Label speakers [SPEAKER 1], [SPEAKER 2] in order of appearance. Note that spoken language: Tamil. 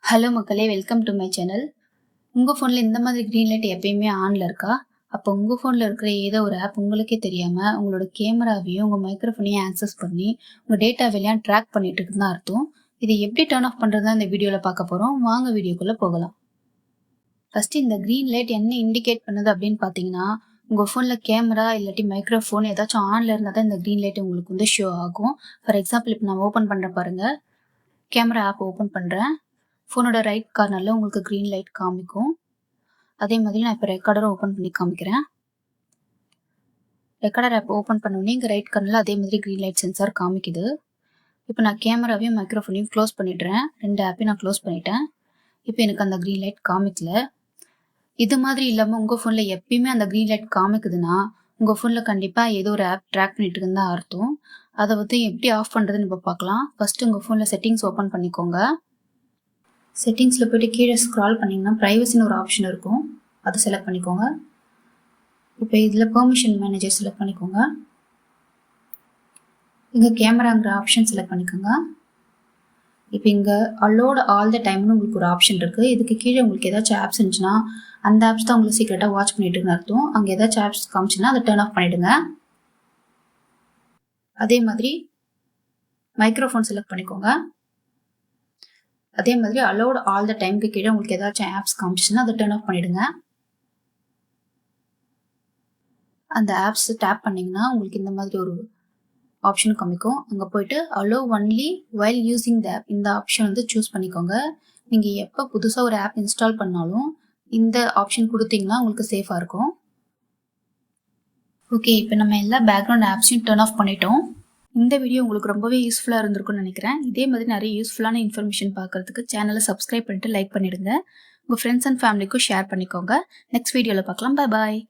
[SPEAKER 1] ஹலோ மக்களே, வெல்கம் டு மை சேனல். உங்கள் ஃபோனில் இந்த மாதிரி க்ரீன் லைட் எப்பயுமே ஆனில் இருக்கா? அப்போ உங்கள் ஃபோனில் இருக்கிற ஏதோ ஒரு ஆப் உங்களுக்கே தெரியாமல் உங்களோட கேமராவையும் உங்கள் மைக்ரோஃபோனையும் ஆக்சஸ் பண்ணி உங்கள் டேட்டாவெல்லாம் ட்ராக் பண்ணிட்டு இருக்குன்னு தான் அர்த்தம். இதை எப்படி டர்ன் ஆஃப் பண்ணுறது தான் இந்த வீடியோவில் பார்க்க போகிறோம். வாங்க வீடியோக்குள்ளே போகலாம். ஃபஸ்ட்டு இந்த க்ரீன் லைட் என்ன இண்டிகேட் பண்ணுது அப்படின்னு பார்த்தீங்கன்னா, உங்கள் ஃபோனில் கேமரா இல்லாட்டி மைக்ரோஃபோன் ஏதாச்சும் ஆனில் இருந்தால் தான் இந்த க்ரீன் லைட் உங்களுக்கு வந்து ஷோ ஆகும். ஃபார் எக்ஸாம்பிள் இப்போ நான் ஓப்பன் பண்ணுறேன் பாருங்கள். கேமரா ஆப் ஓப்பன் பண்ணுறேன். ஃபோனோட ரைட் கார்னரில் உங்களுக்கு க்ரீன் லைட் காமிக்கும். அதே மாதிரி நான் இப்போ ரெக்கார்டரும் ஓப்பன் பண்ணி காமிக்கிறேன். ரெக்கார்டர் ஆப் ஓப்பன் பண்ணோடனே இங்கே ரைட் கார்னரில் அதே மாதிரி க்ரீன் லைட் சென்சார் காமிக்குது. இப்போ நான் கேமராவையும் மைக்ரோஃபோனையும் க்ளோஸ் பண்ணிடுறேன். 2 ஆப்பையும் நான் க்ளோஸ் பண்ணிட்டேன். இப்போ எனக்கு அந்த க்ரீன் லைட் காமிக்கல. இது மாதிரி இல்லாமல் உங்கள் ஃபோனில் எப்பயுமே அந்த க்ரீன் லைட் காமிக்குதுன்னா உங்கள் ஃபோனில் கண்டிப்பாக ஏதோ ஒரு ஆப் ட்ராக் பண்ணிட்டு இருக்குன்னு தான் அர்த்தம். அதை வந்து எப்படி ஆஃப் பண்ணுறதுன்னு இப்போ பார்க்கலாம். ஃபஸ்ட்டு உங்கள் ஃபோனில் செட்டிங்ஸ் ஓப்பன் பண்ணிக்கோங்க. செட்டிங்ஸில் போய்ட்டு கீழே ஸ்க்ரால் பண்ணிங்கன்னா ப்ரைவசின்னு ஒரு ஆப்ஷன் இருக்கும். அதை செலக்ட் பண்ணிக்கோங்க. இப்போ இதில் பெர்மிஷன் மேனேஜர் செலக்ட் பண்ணிக்கோங்க. இங்கே கேமராங்கிற ஆப்ஷன் செலக்ட் பண்ணிக்கோங்க. இப்போ இங்கே அலோட் ஆல் த டைம்னு உங்களுக்கு ஒரு ஆப்ஷன் இருக்குது. இதுக்கு கீழே உங்களுக்கு ஏதாச்சும் ஆப்ஸ் இருந்துச்சுன்னா அந்த ஆப்ஸ் தான் உங்களுக்கு சீக்கிரட்டாக வாட்ச் பண்ணிட்டுன்னு அர்த்தம். அங்கே ஏதாச்சும் ஆப்ஸ் காமிச்சுன்னா அதை டர்ன் ஆஃப் பண்ணிவிடுங்க. அதே மாதிரி மைக்ரோஃபோன் செலக்ட் பண்ணிக்கோங்க. அதே மாதிரி அலோட் ஆல் த டைமுக்கு கீழே உங்களுக்கு ஏதாச்சும் ஆப்ஸ் காமிச்சுன்னா அதை டர்ன் ஆஃப் பண்ணிவிடுங்க. அந்த ஆப்ஸ் டேப் பண்ணிங்கன்னா உங்களுக்கு இந்த மாதிரி ஒரு ஆப்ஷன் காமிக்கும். அங்கே போய்ட்டு allow only while using the app இந்த ஆப்ஷன் வந்து சூஸ் பண்ணிக்கோங்க. நீங்கள் எப்போ புதுசாக ஒரு ஆப் இன்ஸ்டால் பண்ணாலும் இந்த ஆப்ஷன் கொடுத்தீங்கன்னா உங்களுக்கு சேஃபாக இருக்கும். ஓகே, இப்போ நம்ம எல்லா பேக்ரவுண்ட் ஆப்ஸையும் டர்ன் ஆஃப் பண்ணிட்டோம். இந்த வீடியோ உங்களுக்கு ரொம்பவே யூஸ்ஃபுல்லாக இருந்திருக்கும்னு நினைக்கிறேன். இதே மாதிரி நிறைய யூஸ்ஃபுல்லான இன்ஃபர்மேஷன் பார்க்குறதுக்கு சேனலை சப்ஸ்கிரைப் பண்ணிட்டு லைக் பண்ணிடுங்க. உங்கள் ஃப்ரெண்ட்ஸ் அண்ட் ஃபேமிலிக்கும் ஷேர் பண்ணிக்கோங்க. நெக்ஸ்ட் வீடியோவில் பார்க்கலாம். பாய்.